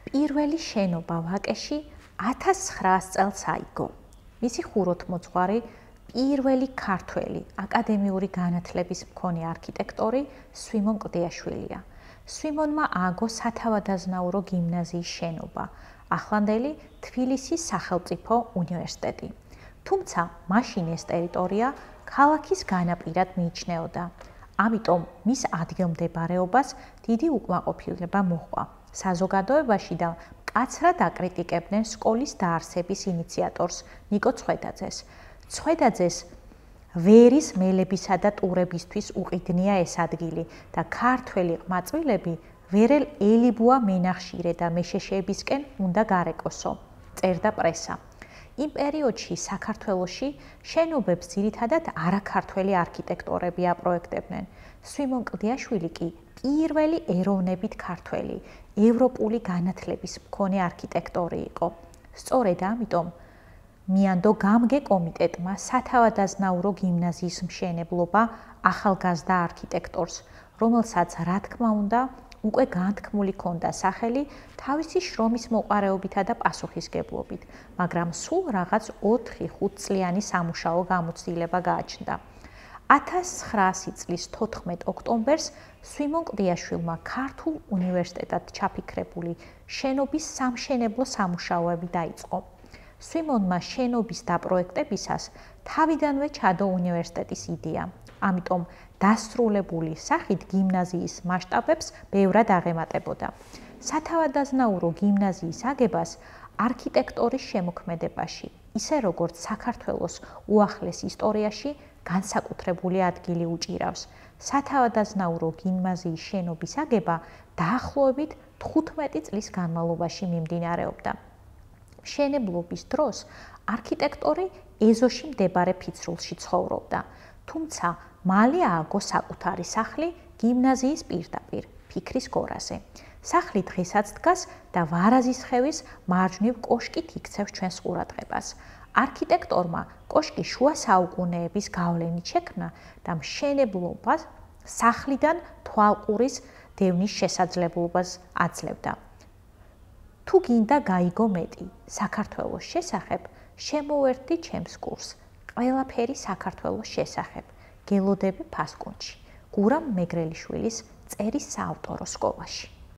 პირველი შენობა ვაკეში 1900 წელს აიგო. მისი ხუროთმოძღვარი პირველი ქართველი აკადემიური განათლების მქონე არქიტექტორი სვიმონ კლდიაშვილია. სვიმონმა ააგო სათავადაზნაურო გიმნაზიის შენობა, ახლანდელი თბილისის სახელმწიფო უნივერსიტეტი. თუმცა მაშინ ეს ტერიტორია ქალაქის განაპირად მიიჩნეოდა. ამიტომ მის ადგილმდებარეობას დიდი უკმაყოფილება მოჰყვა საზოგადოებაში და მკაცრად აკრიტიკებდნენ სკოლის დაარსების ინიციატორს ნიკო ცხვედაძეს. ცხვედაძეს ვერის მელებისა და ტურებისთვის უყიდნია ეს ადგილი და ქართველი ყმაწვილები ვერელ ელიბუა მენახშირე და მეშეშეებისკენ უნდა გარეკოსო, წერდა პრესა. იმ პერიოდში საქართველოში შენობებს ძირითადად არაქართველი არქიტექტორები აპროექტებდნენ. სვიმონ კლდიაშვილი კი პირველი ეროვნებით ქართველი, ევროპული განათლების მქონე არქიტექტორი იყო. სწორედ ამიტომ მიანდო გამგე კომიტეტმა სათავადაზნაურო გიმნაზიის მშენებლობა ახალგაზრდა არქიტექტორს, რომელსაც რა თქმა უნდა უკვე განთქმული ჰქონდა სახელი თავისი შრომის მოყარეობითა და პასუხისგებლობით, მაგრამ სულ რაღაც 4-5 წლიანი სამუშაო გამოცდილება გააჩნდა. 1900 წლის 14 ოქტომბერს სვიმონ კლდიაშვილმა ქართულ უნივერსიტეტად ჩაფიქრებული შენობის სამშენებლო სამუშაოები დაიწყო. სვიმონმა შენობის დაპროექტებისას თავიდანვე ჩადო უნივერსიტეტის იდეა, ამიტომ დასრულებული სახით გიმნაზიის მასშტაბებს ბევრად აღემატებოდა. სათავადაზნაურო გიმნაზიის აგებას არქიტექტორის შემოქმედებაში, ისე როგორც საქართველოს უახლეს ისტორიაში განსაკუთრებული ადგილი უჭირავს. სათავადაზნაურო გიმნაზიის შენობის აგება დაახლოებით 15 წლის განმავლობაში მიმდინარეობდა. მშენებლობის დროს არქიტექტორი ეზოში მდებარე ფიცრულში ცხოვრობდა, თუმცა მალე ააგო საკუთარი სახლი გიმნაზიის პირდაპირ, ფიქრის გორაზე. სახლი დღესაც დგას და ვარაზისხევის მარჯვნივ კოშკით იქცევს ჩვენს ყურადღებას. არქიტექტორმა კოშკი შუა საუკუნეების გავლენით შექმნა და მშენებლობას სახლიდან თვალყურის დევნის შესაძლებლობას აძლევდა. თუ გინდა გაიგო მეტი საქართველოს შესახებ, შემოვერთდი ჩემს კურსს ყველაფერი საქართველოს შესახებ, გელოდები ფასკუნჯში, გურამ მეგრელიშვილის წერის საავტორო სკოლაში.